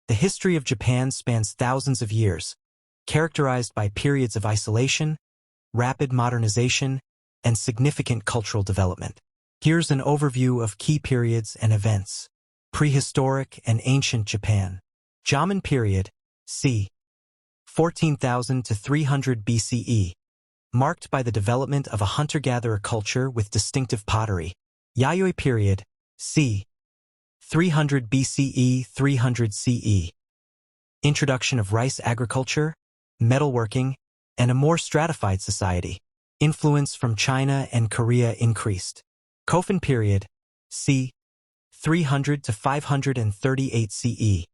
The history of Japan spans thousands of years, characterized by periods of isolation, rapid modernization, and significant cultural development. Here's an overview of key periods and events. Prehistoric and Ancient Japan. Jomon period, c. 14,000 to 300 BCE, marked by the development of a hunter-gatherer culture with distinctive pottery. Yayoi period, c. 300 BCE, 300 CE. Introduction of rice agriculture, metalworking, and a more stratified society. Influence from China and Korea increased. Kofun period, c. 300 to 538 CE.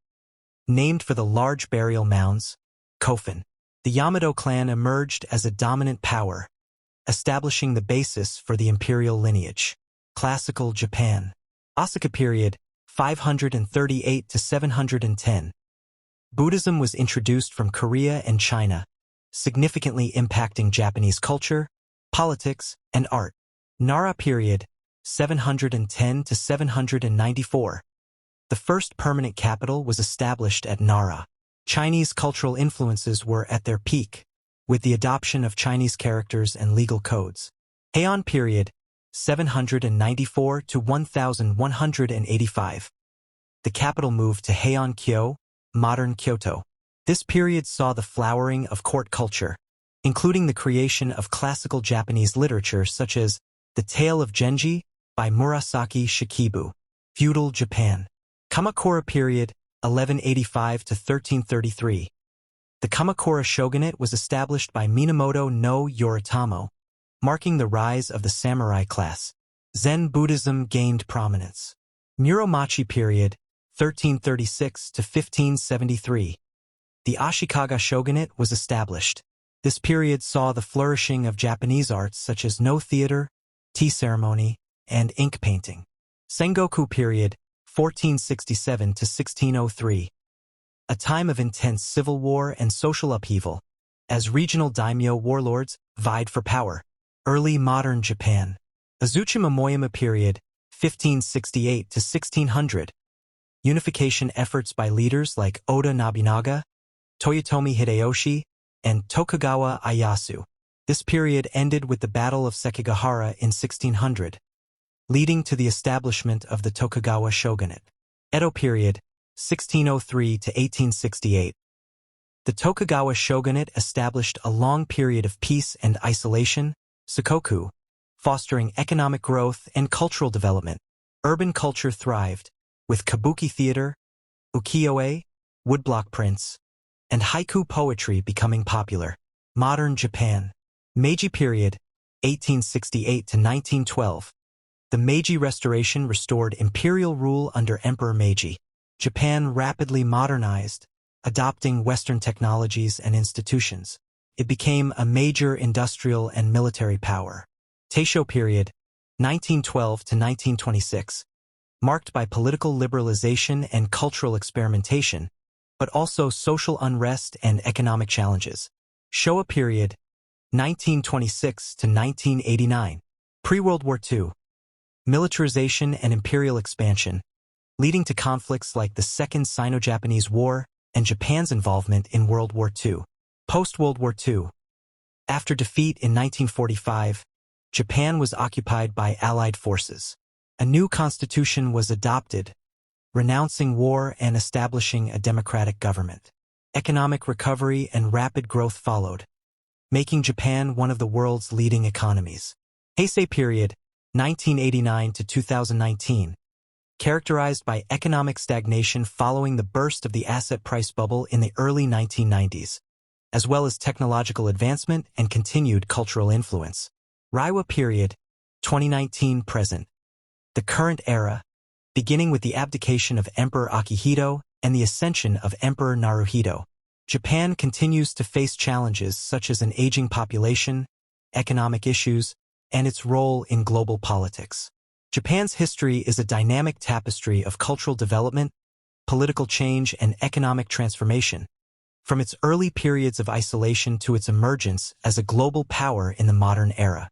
Named for the large burial mounds, Kofun. The Yamato clan emerged as a dominant power, establishing the basis for the imperial lineage. Classical Japan. Asuka period, 538 to 710. Buddhism was introduced from Korea and China, significantly impacting Japanese culture, politics, and art. Nara period, 710 to 794. The first permanent capital was established at Nara. Chinese cultural influences were at their peak, with the adoption of Chinese characters and legal codes. Heian period, 794 to 1185. The capital moved to Heian-kyo, modern Kyoto. This period saw the flowering of court culture, including the creation of classical Japanese literature such as The Tale of Genji by Murasaki Shikibu. Feudal Japan. Kamakura period, 1185 to 1333. The Kamakura shogunate was established by Minamoto no Yoritomo, marking the rise of the samurai class. Zen Buddhism gained prominence. Muromachi period, 1336 to 1573. The Ashikaga shogunate was established. This period saw the flourishing of Japanese arts such as no theater, tea ceremony, and ink painting. Sengoku period, 1467 to 1603. A time of intense civil war and social upheaval, as regional daimyo warlords vied for power. Early modern Japan. Azuchi Momoyama period, 1568 to 1600. Unification efforts by leaders like Oda Nobunaga, Toyotomi Hideyoshi, and Tokugawa Ieyasu. This period ended with the Battle of Sekigahara in 1600, leading to the establishment of the Tokugawa shogunate. Edo period, 1603 to 1868. The Tokugawa shogunate established a long period of peace and isolation, Sakoku, fostering economic growth and cultural development. Urban culture thrived, with kabuki theater, ukiyo-e, woodblock prints, and haiku poetry becoming popular. Modern Japan. Meiji period, 1868 to 1912. The Meiji Restoration restored imperial rule under Emperor Meiji. Japan rapidly modernized, adopting Western technologies and institutions. It became a major industrial and military power. Taisho period, 1912 to 1926, marked by political liberalization and cultural experimentation, but also social unrest and economic challenges. Showa period, 1926 to 1989. Pre-World War II. Militarization and imperial expansion, leading to conflicts like the Second Sino-Japanese War and Japan's involvement in World War II. Post-World War II. After defeat in 1945, Japan was occupied by Allied forces. A new constitution was adopted, renouncing war and establishing a democratic government. Economic recovery and rapid growth followed, making Japan one of the world's leading economies. Heisei period, 1989 to 2019, characterized by economic stagnation following the burst of the asset price bubble in the early 1990s, as well as technological advancement and continued cultural influence. Reiwa period, 2019-present. The current era, beginning with the abdication of Emperor Akihito and the ascension of Emperor Naruhito. Japan continues to face challenges such as an aging population, economic issues, and its role in global politics. Japan's history is a dynamic tapestry of cultural development, political change, and economic transformation, from its early periods of isolation to its emergence as a global power in the modern era.